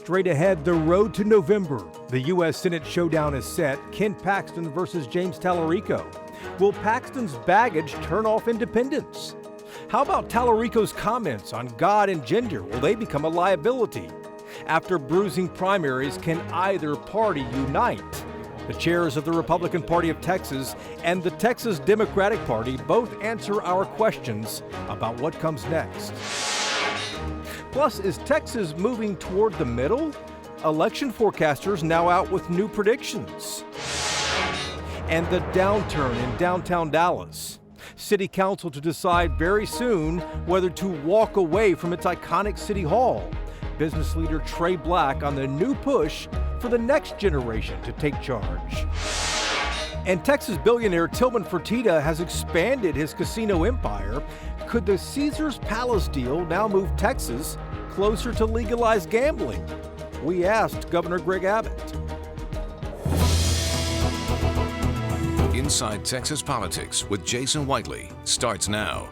Straight ahead, the road to November. The U.S. Senate showdown is set. Ken Paxton versus James Talarico. Will Paxton's baggage turn off independence? How about Talarico's comments on God and gender? Will they become a liability? After bruising primaries, can either party unite? The chairs of the Republican Party of Texas and the Texas Democratic Party both answer our questions about what comes next. Plus, is Texas moving toward the middle? Election forecasters now out with new predictions. And the downturn in downtown Dallas. City Council to decide very soon whether to walk away from its iconic City Hall. Business leader Trey Black on the new push for the next generation to take charge. And Texas billionaire Tillman Fertitta has expanded his casino empire. Could the Caesars Palace deal now move Texas closer to legalized gambling? We asked Governor Greg Abbott. Inside Texas Politics with Jason Whiteley starts now.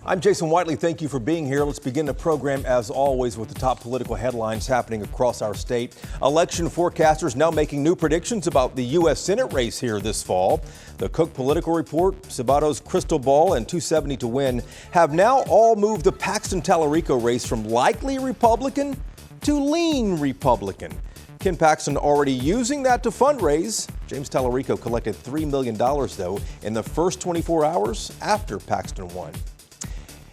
I'm Jason Whiteley. Thank you for being here. Let's begin the program, as always, with the top political headlines happening across our state. Election forecasters now making new predictions about the U.S. Senate race here this fall. The Cook Political Report, Sabato's Crystal Ball, and 270 to Win have now all moved the Paxton-Talarico race from likely Republican to lean Republican. Ken Paxton already using that to fundraise. James Talarico collected $3 million, though, in the first 24 hours after Paxton won.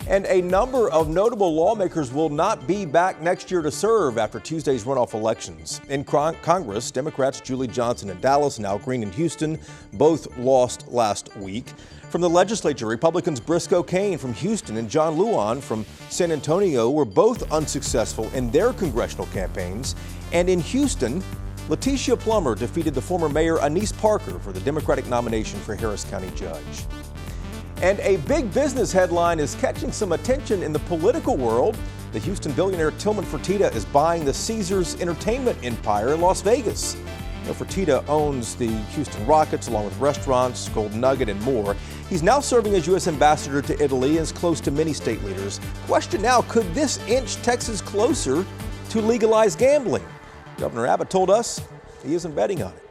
And a number of notable lawmakers will not be back next year to serve after Tuesday's runoff elections. In Congress, Democrats Julie Johnson in Dallas and Al Green in Houston both lost last week. From the legislature, Republicans Briscoe Cain from Houston and John Lujan from San Antonio were both unsuccessful in their congressional campaigns. And in Houston, Letitia Plummer defeated the former mayor Anise Parker for the Democratic nomination for Harris County Judge. And a big business headline is catching some attention in the political world. The Houston billionaire Tillman Fertitta is buying the Caesars entertainment empire in Las Vegas. Fertitta owns the Houston Rockets along with restaurants, Golden Nugget, and more. He's now serving as U.S. ambassador to Italy and is close to many state leaders. Question now, could this inch Texas closer to legalized gambling? Governor Abbott told us he isn't betting on it.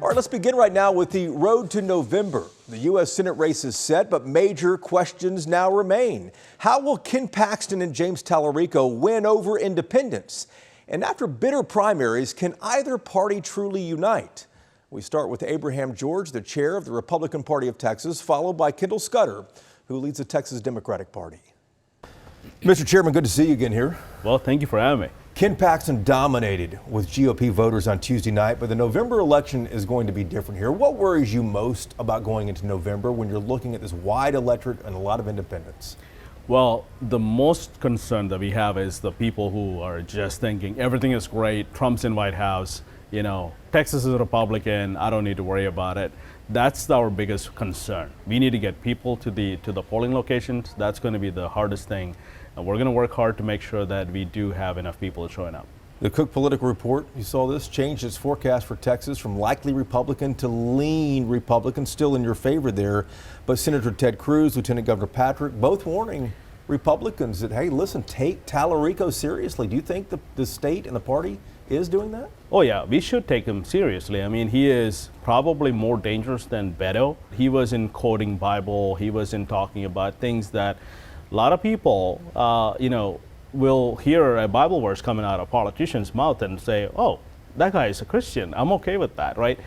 All right, let's begin right now with the road to November. The U.S. Senate race is set, but major questions now remain. How will Ken Paxton and James Talarico win over independents? And after bitter primaries, can either party truly unite? We start with Abraham George, the chair of the Republican Party of Texas, followed by Kendall Scudder, who leads the Texas Democratic Party. Mr. Chairman, good to see you again here. Well, thank you for having me. Ken Paxton dominated with GOP voters on Tuesday night, but the November election is going to be different here. What worries you most about going into November when you're looking at this wide electorate and a lot of independents? Well, the most concern that we have is the people who are just thinking everything is great, Trump's in White House, Texas is a Republican, I don't need to worry about it. That's our biggest concern. We need to get people to the polling locations. That's going to be the hardest thing. And we're going to work hard to make sure that we do have enough people showing up. The Cook Political Report, you saw this, changed its forecast for Texas from likely Republican to lean Republican, still in your favor there. But Senator Ted Cruz, Lieutenant Governor Patrick, both warning Republicans that, hey, listen, take Talarico seriously. Do you think the state and the party is doing that? Oh yeah, we should take him seriously. I mean, he is probably more dangerous than Beto. He was in quoting Bible. He was in talking about things that a lot of people, will hear a Bible verse coming out of a politician's mouth and say, oh, that guy is a Christian. I'm okay with that, right?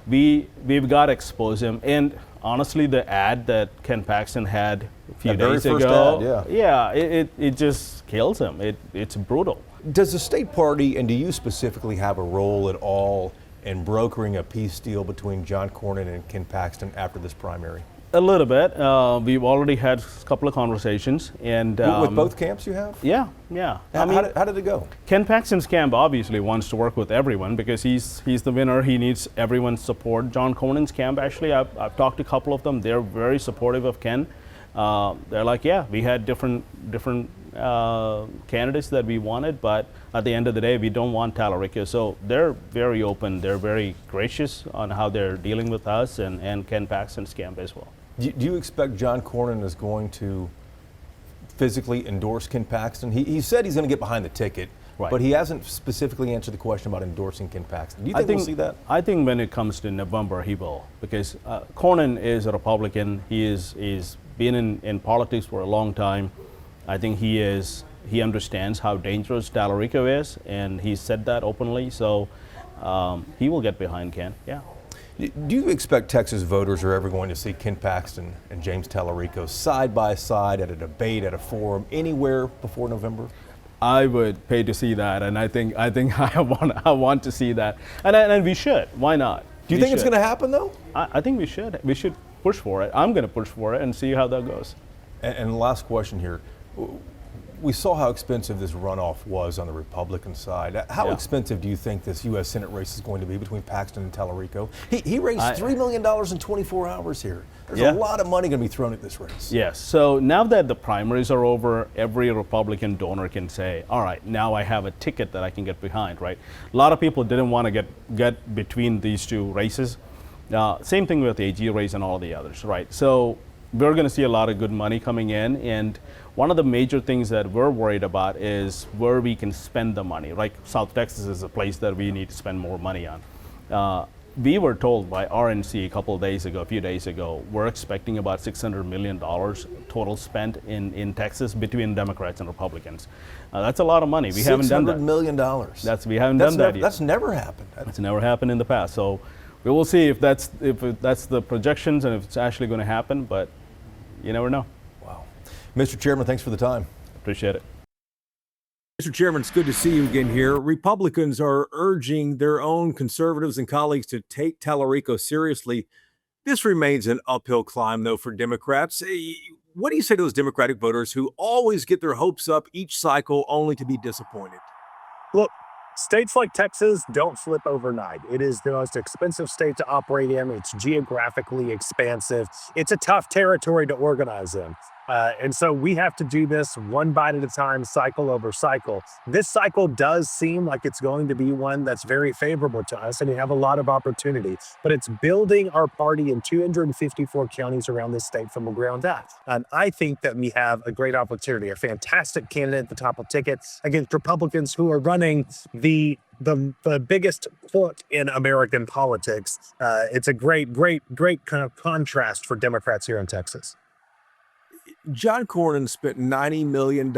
We've got to expose him. And honestly, the ad that Ken Paxton had a few days ago, it just kills him. It's brutal. Does the state party, and do you specifically have a role at all in brokering a peace deal between John Cornyn and Ken Paxton after this primary? A little bit. We've already had a couple of conversations, and with both camps, you have? Yeah. How did it go? Ken Paxton's camp obviously wants to work with everyone because he's the winner. He needs everyone's support. John Cornyn's camp, actually, I've talked to a couple of them. They're very supportive of Ken. They're like, yeah, we had different candidates that we wanted, but at the end of the day, we don't want Talarico. So they're very open. They're very gracious on how they're dealing with us and Ken Paxton's camp as well. Do you expect John Cornyn is going to physically endorse Ken Paxton? He said he's going to get behind the ticket, Right. but he hasn't specifically answered the question about endorsing Ken Paxton. Do you think we'll see that? I think when it comes to November, he will, because Cornyn is a Republican. He's been in politics for a long time. I think he understands how dangerous Tallarico is, and he said that openly. So he will get behind Ken. Yeah. Do you expect Texas voters are ever going to see Ken Paxton and James Tallarico side by side at a debate, at a forum, anywhere before November? I would pay to see that, and I think I want to see that, and we should. Why not? Do you think it's going to happen though? I think we should. We should push for it. I'm going to push for it and see how that goes. And last question here. We saw how expensive this runoff was on the Republican side. How expensive do you think this U.S. Senate race is going to be between Paxton and Tallarico? He raised $3 million in 24 hours here. There's a lot of money going to be thrown at this race. Yes. So now that the primaries are over, every Republican donor can say, all right, now I have a ticket that I can get behind, right? A lot of people didn't want to get between these two races. Same thing with the AG race and all the others, right? So we're going to see a lot of good money coming in, and one of the major things that we're worried about is where we can spend the money. Like South Texas is a place that we need to spend more money on. We were told by RNC a few days ago, we're expecting about $600 million total spent in Texas between Democrats and Republicans. That's a lot of money. We haven't done that. $600 million. We haven't done that yet. That's never happened. It's never happened in the past. So we will see if that's the projections and if it's actually going to happen, but you never know. Wow. Mr. Chairman, thanks for the time. Appreciate it. Mr. Chairman, it's good to see you again here. Republicans are urging their own conservatives and colleagues to take Tallarico seriously. This remains an uphill climb, though, for Democrats. What do you say to those Democratic voters who always get their hopes up each cycle only to be disappointed? Look, states like Texas don't flip overnight. It is the most expensive state to operate in. It's geographically expansive. It's a tough territory to organize in. And so we have to do this one bite at a time, cycle over cycle. This cycle does seem like it's going to be one that's very favorable to us, and we have a lot of opportunity. But it's building our party in 254 counties around this state from the ground up. And I think that we have a great opportunity, a fantastic candidate at the top of tickets against Republicans who are running the biggest foot in American politics. It's a great kind of contrast for Democrats here in Texas. John Cornyn spent $90 million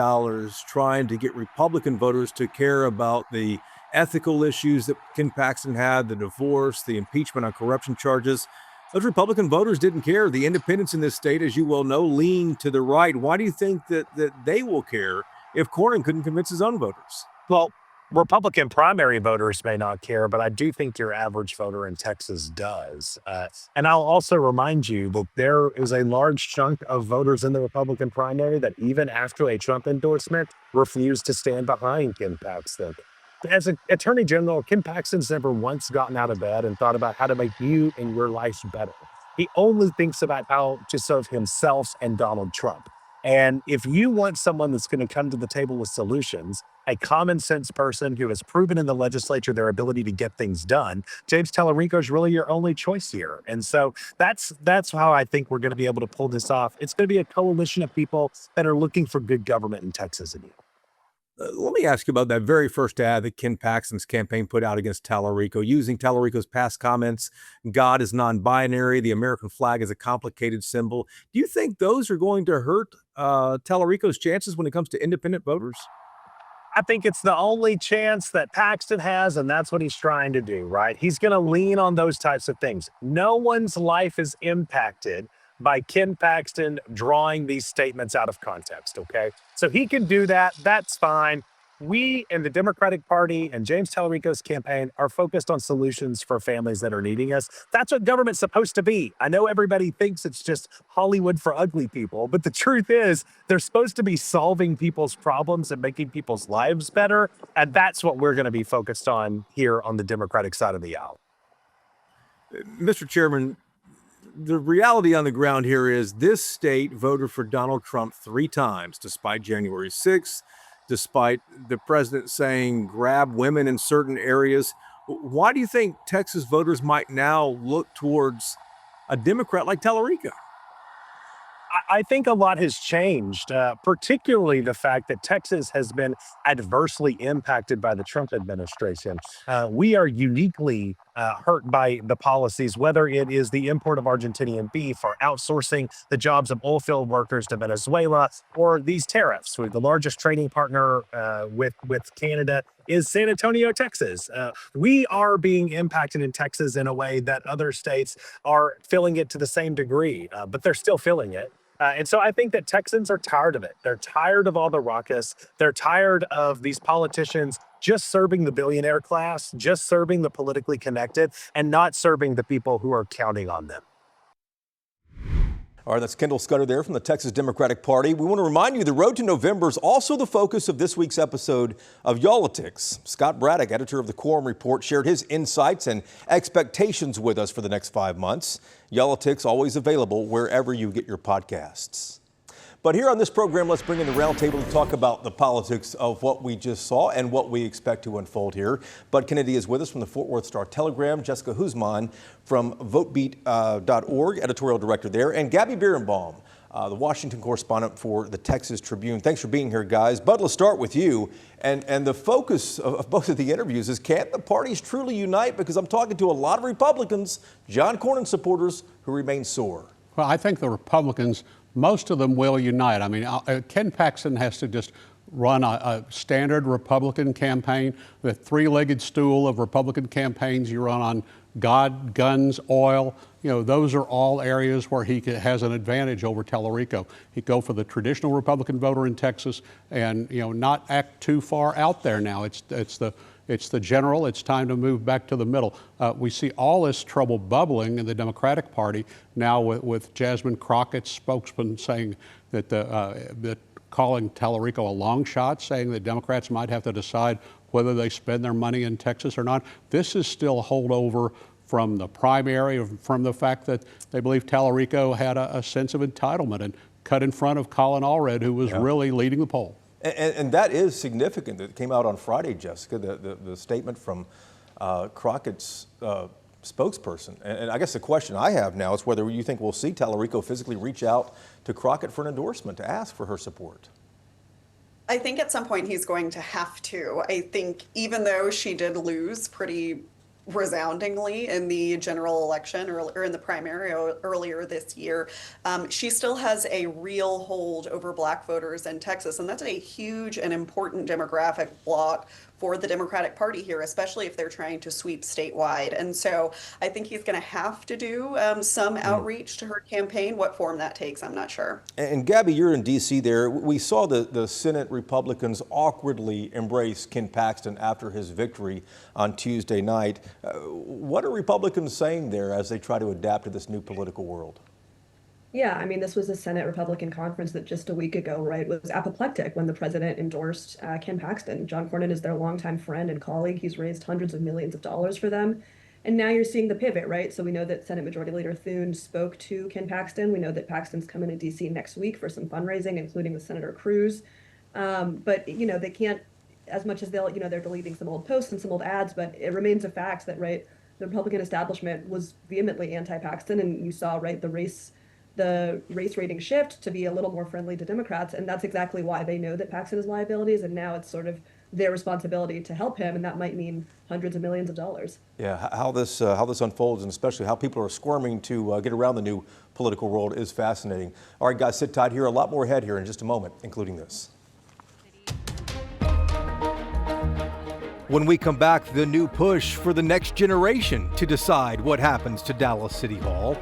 trying to get Republican voters to care about the ethical issues that Ken Paxton had, the divorce, the impeachment on corruption charges. Those Republican voters didn't care. The independents in this state, as you well know, lean to the right. Why do you think that they will care if Cornyn couldn't convince his own voters? Well, Republican primary voters may not care, but I do think your average voter in Texas does. And I'll also remind you that there is a large chunk of voters in the Republican primary that even after a Trump endorsement refused to stand behind Ken Paxton. As an attorney general, Ken Paxton's never once gotten out of bed and thought about how to make you and your life better. He only thinks about how to serve himself and Donald Trump. And if you want someone that's going to come to the table with solutions, a common sense person who has proven in the legislature their ability to get things done, James Tallarico is really your only choice here. And so that's how I think we're going to be able to pull this off. It's going to be a coalition of people that are looking for good government in Texas. Let me ask you about that very first ad that Ken Paxton's campaign put out against Tallarico, using Tallarico's past comments. God is non-binary. The American flag is a complicated symbol. Do you think those are going to hurt Tallarico's chances when it comes to independent voters? I think it's the only chance that Paxton has, and that's what he's trying to do, right? He's going to lean on those types of things. No one's life is impacted by Ken Paxton drawing these statements out of context, okay? So he can do that. That's fine. We in the Democratic Party and James Tallarico's campaign are focused on solutions for families that are needing us. That's what government's supposed to be. I know everybody thinks it's just Hollywood for ugly people, but the truth is they're supposed to be solving people's problems and making people's lives better. And that's what we're going to be focused on here on the Democratic side of the aisle. Mr. Chairman, the reality on the ground here is this state voted for Donald Trump 3 times, despite January 6th, despite the president saying grab women in certain areas. Why do you think Texas voters might now look towards a Democrat like Tallarico? I think a lot has changed, particularly the fact that Texas has been adversely impacted by the Trump administration. We are uniquely hurt by the policies, whether it is the import of Argentinian beef or outsourcing the jobs of oilfield workers to Venezuela, or these tariffs. The largest trading partner with Canada is San Antonio, Texas. We are being impacted in Texas in a way that other states are feeling it to the same degree, but they're still feeling it. And so I think that Texans are tired of it. They're tired of all the ruckus. They're tired of these politicians just serving the billionaire class, just serving the politically connected, and not serving the people who are counting on them. All right, that's Kendall Scudder there from the Texas Democratic Party. We want to remind you the road to November is also the focus of this week's episode of Y'all-itics. Scott Braddock, editor of the Quorum Report, shared his insights and expectations with us for the next 5 months. Y'all-itics always available wherever you get your podcasts. But here on this program, let's bring in the roundtable to talk about the politics of what we just saw and what we expect to unfold here. Bud Kennedy is with us from the Fort Worth Star-Telegram, Jessica Huzman from votebeat.org, editorial director there, and Gabby Birnbaum, the Washington correspondent for the Texas Tribune. Thanks for being here, guys. Bud, let's start with you. And the focus of both of the interviews is, can the parties truly unite? Because I'm talking to a lot of Republicans, John Cornyn supporters, who remain sore. Well, I think the Republicans, most of them will unite. I mean, Ken Paxton has to just run a standard Republican campaign, the three-legged stool of Republican campaigns you run on God, guns, oil. You know, those are all areas where he has an advantage over Tallarico. He'd go for the traditional Republican voter in Texas and, you know, not act too far out there now. It's the general. It's time to move back to the middle. We see all this trouble bubbling in the Democratic Party now with Jasmine Crockett's spokesman saying that calling Tallarico a long shot, saying that Democrats might have to decide whether they spend their money in Texas or not. This is still a holdover from the primary, from the fact that they believe Tallarico had a sense of entitlement and cut in front of Colin Allred, who was really leading the poll. And that is significant. It came out on Friday, Jessica, the statement from Crockett's spokesperson. And I guess the question I have now is whether you think we'll see Tallarico physically reach out to Crockett for an endorsement to ask for her support. I think at some point he's going to have to. I think even though she did lose pretty resoundingly in the general election or in the primary earlier this year, she still has a real hold over Black voters in Texas. And that's a huge and important demographic block for the Democratic Party here, especially if they're trying to sweep statewide. And so I think he's going to have to do some outreach to her campaign. What form that takes, I'm not sure. And Gabby, you're in D.C. there. We saw the Senate Republicans awkwardly embrace Ken Paxton after his victory on Tuesday night. What are Republicans saying there as they try to adapt to this new political world? Yeah, I mean, this was a Senate Republican conference that just a week ago, right, was apoplectic when the president endorsed Ken Paxton. John Cornyn is their longtime friend and colleague. He's raised hundreds of millions of dollars for them. And now you're seeing the pivot, right? So we know that Senate Majority Leader Thune spoke to Ken Paxton. We know that Paxton's coming to D.C. next week for some fundraising, including with Senator Cruz. But, you know, they can't, as much as they're deleting some old posts and some old ads, but it remains a fact that, right, the Republican establishment was vehemently anti-Paxton. And you saw, right, the race rating shift to be a little more friendly to Democrats, and that's exactly why they know that Paxton has liabilities, and now it's sort of their responsibility to help him, and that might mean hundreds of millions of dollars. Yeah, how this unfolds, and especially how people are squirming to get around the new political world, is fascinating. All right, guys, sit tight here. A lot more ahead here in just a moment, including this. When we come back, the new push for the next generation to decide what happens to Dallas City Hall.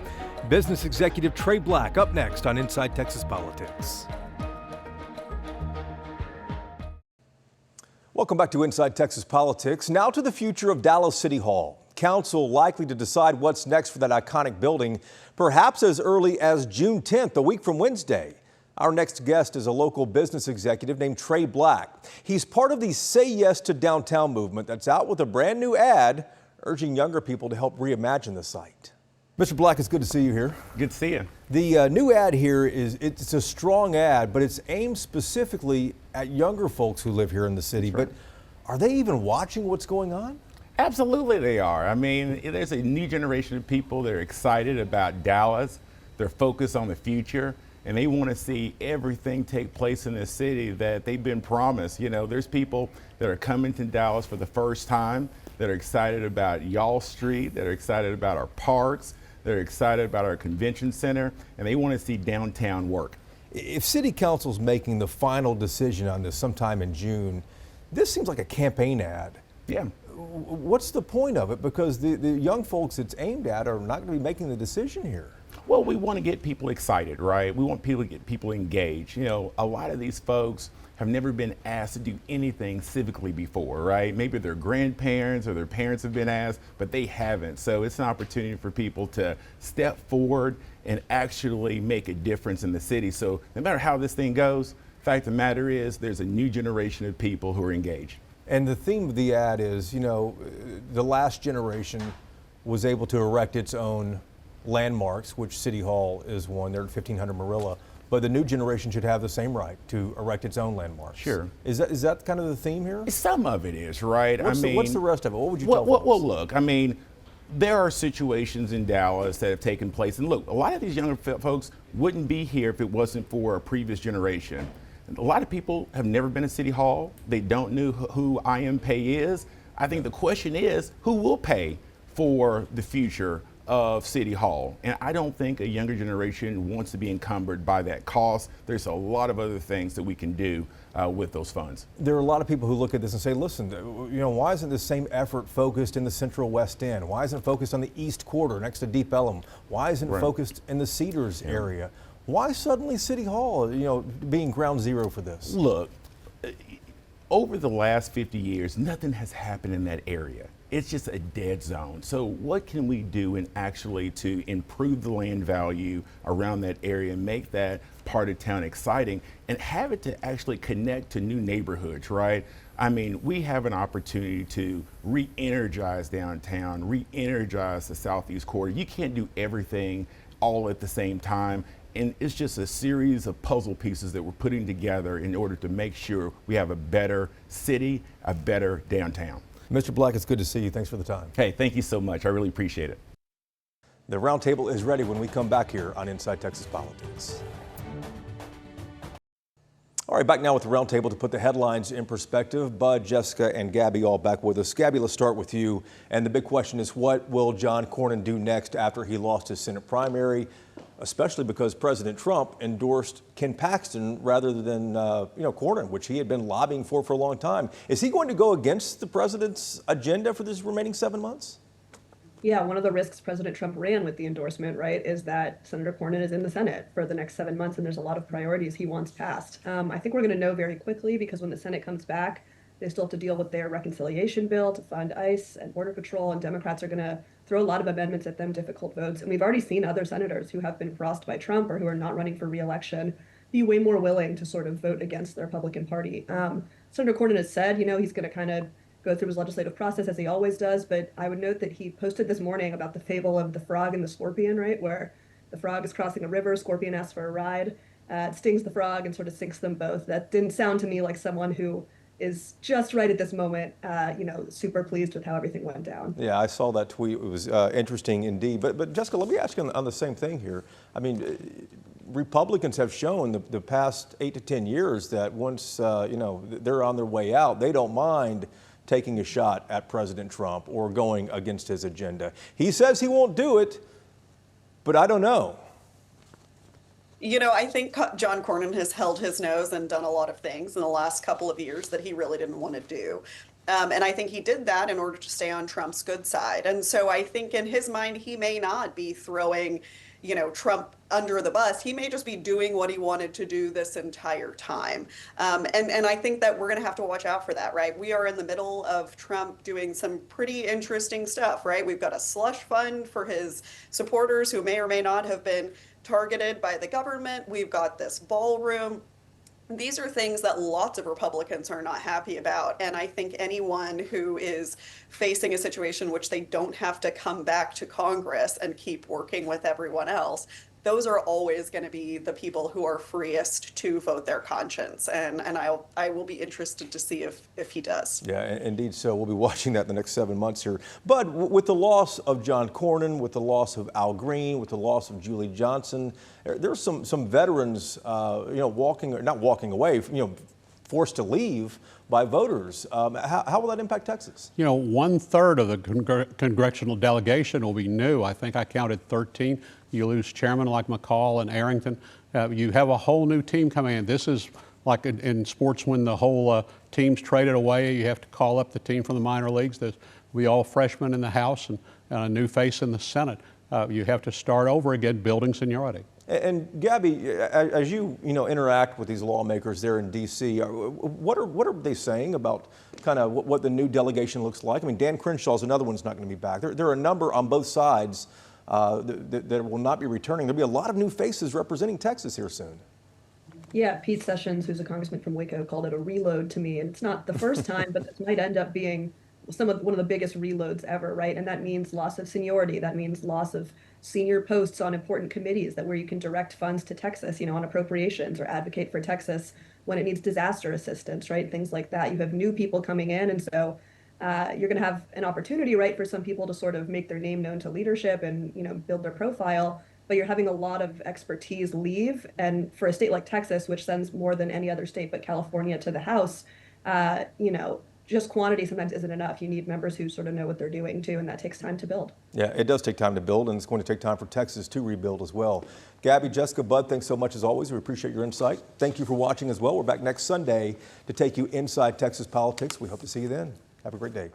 Business executive Trey Black up next on Inside Texas Politics. Welcome back to Inside Texas Politics. Now to the future of Dallas City Hall. Council likely to decide what's next for that iconic building, perhaps as early as June 10th, a week from Wednesday. Our next guest is a local business executive named Trey Black. He's part of the Say Yes to Downtown movement that's out with a brand new ad urging younger people to help reimagine the site. Mr. Black, it's good to see you here. Good to see you. The new ad here it's a strong ad, but it's aimed specifically at younger folks who live here in the city. That's right. But are they even watching what's going on? Absolutely they are. I mean, there's a new generation of people that are excited about Dallas. They're focused on the future. and they want to see everything take place in the city that they've been promised. You know, there's people that are coming to Dallas for the first time that are excited about Y'all Street, that are excited about our parks, that are excited about our convention center, and they want to see downtown work. If City Council's making the final decision on this sometime in June, this seems like a campaign ad. Yeah. What's the point of it? Because the young folks it's aimed at are not going to be making the decision here. Well, we want to get people excited, right? We want people to get people engaged. You know, a lot of these folks have never been asked to do anything civically before, right? Maybe their grandparents or their parents have been asked, but they haven't. So it's an opportunity for people to step forward and actually make a difference in the city. So no matter how this thing goes, the fact of the matter is there's a new generation of people who are engaged. And the theme of the ad is, you know, the last generation was able to erect its own landmarks, which City Hall is one. They're at 1500 Marilla. But the new generation should have the same right to erect its own landmarks. Sure. Is that kind of the theme here? Some of it is, right? What's the rest of it? What would you tell folks? Well, look, I mean, there are situations in Dallas that have taken place. And look, a lot of these younger folks wouldn't be here if it wasn't for a previous generation. A lot of people have never been to City Hall. They don't know who I Am Pei is. I think the question is, who will pay for the future of City Hall? And I don't think a younger generation wants to be encumbered by that cost. There's a lot of other things that we can do with those funds. There are a lot of people who look at this and say, listen, you know, why isn't the same effort focused in the Central West End? Why isn't it focused on the East Quarter next to Deep Ellum? Why isn't it focused in the Cedars area? Why suddenly City Hall, you know, being ground zero for this? Look, over the last 50 years, nothing has happened in that area. It's just a dead zone. So what can we do to improve the land value around that area and make that part of town exciting and have it to actually connect to new neighborhoods, right? I mean, we have an opportunity to re-energize downtown, re-energize the Southeast Quarter. You can't do everything all at the same time. And it's just a series of puzzle pieces that we're putting together in order to make sure we have a better city, a better downtown. Mr. Black, it's good to see you. Thanks for the time. Hey, thank you so much. I really appreciate it. The roundtable is ready when we come back here on Inside Texas Politics. All right, back now with the roundtable to put the headlines in perspective. Bud, Jessica, and Gabby all back with us. Gabby, let's start with you. And the big question is, what will John Cornyn do next after he lost his Senate primary, especially because President Trump endorsed Ken Paxton rather than Cornyn, which he had been lobbying for a long time. Is he going to go against the president's agenda for this remaining 7 months? Yeah, one of the risks President Trump ran with the endorsement, right, is that Senator Cornyn is in the Senate for the next 7 months, and there's a lot of priorities he wants passed. I think we're going to know very quickly because when the Senate comes back, they still have to deal with their reconciliation bill to fund ICE and Border Patrol, and Democrats are going to throw a lot of amendments at them, difficult votes. And we've already seen other senators who have been crossed by Trump or who are not running for re-election be way more willing to sort of vote against the Republican Party. Senator Cornyn has said, he's going to kind of go through his legislative process as he always does, but I would note that he posted this morning about the fable of the frog and the scorpion, right, where the frog is crossing a river, scorpion asks for a ride, it stings the frog and sort of sinks them both. That didn't sound to me like someone who is just right at this moment, super pleased with how everything went down. Yeah, I saw that tweet. It was interesting indeed. But Jessica, let me ask you on the same thing here. I mean, Republicans have shown the past 8 to 10 years that once, they're on their way out, they don't mind taking a shot at President Trump or going against his agenda. He says he won't do it, but I don't know. I think John Cornyn has held his nose and done a lot of things in the last couple of years that he really didn't want to do. And I think he did that in order to stay on Trump's good side. And so I think in his mind, he may not be throwing, Trump under the bus. He may just be doing what he wanted to do this entire time. And I think that we're going to have to watch out for that, right? We are in the middle of Trump doing some pretty interesting stuff, right? We've got a slush fund for his supporters who may or may not have been targeted by the government. We've got this ballroom. These are things that lots of Republicans are not happy about. And I think anyone who is facing a situation in which they don't have to come back to Congress and keep working with everyone else, those are always going to be the people who are freest to vote their conscience. And I will be interested to see if he does. Yeah, indeed. So we'll be watching that in the next 7 months here. But with the loss of John Cornyn, with the loss of Al Green, with the loss of Julie Johnson, there's some veterans, not walking away, forced to leave by voters. How will that impact Texas? 1/3 of the congressional delegation will be new. I think I counted 13. You lose chairmen like McCall and Arrington. You have a whole new team coming in. This is like in sports when the whole team's traded away. You have to call up the team from the minor leagues. There'll be all freshmen in the House and a new face in the Senate. You have to start over again, building seniority. And Gabby, as you interact with these lawmakers there in D.C., what are they saying about kind of what the new delegation looks like? I mean, Dan Crenshaw is another one that's not going to be back. There are a number on both sides that will not be returning. There'll be a lot of new faces representing Texas here soon. Yeah, Pete Sessions, who's a congressman from Waco, called it a reload to me. And it's not the first time, but this might end up being one of the biggest reloads ever, right? And that means loss of seniority. That means loss of senior posts on important committees where you can direct funds to Texas, on appropriations, or advocate for Texas when it needs disaster assistance, right? Things like that. You have new people coming in, and so you're going to have an opportunity, right, for some people to sort of make their name known to leadership and build their profile. But you're having a lot of expertise leave, and for a state like Texas, which sends more than any other state but California to the House, just quantity sometimes isn't enough. You need members who sort of know what they're doing too, and that takes time to build. Yeah, it does take time to build, and it's going to take time for Texas to rebuild as well. Gabby, Jessica, Bud, thanks so much as always. We appreciate your insight. Thank you for watching as well. We're back next Sunday to take you inside Texas politics. We hope to see you then. Have a great day.